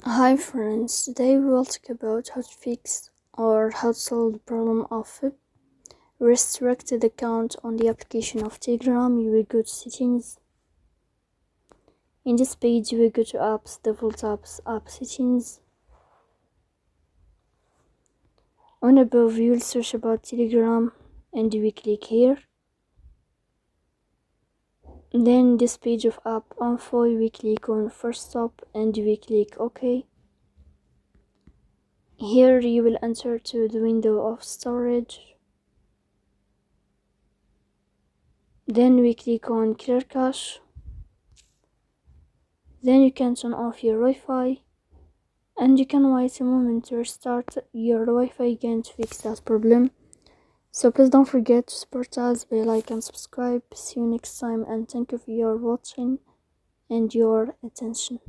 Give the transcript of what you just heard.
Hi friends, today we will talk about how to fix or how to solve the problem of restricted account on the application of Telegram. You will go to settings. In this page you will go to apps, default apps, app settings. On above you will search about Telegram and we click here. Then this page of app info we click on first stop and we click OK. Here you will enter to the window of storage. Then we click on clear cache. Then you can turn off your Wi-Fi and you can wait a moment to restart your Wi-Fi again to fix that problem. So please don't forget to support us by like and subscribe. See you next time and thank you for your watching and your attention.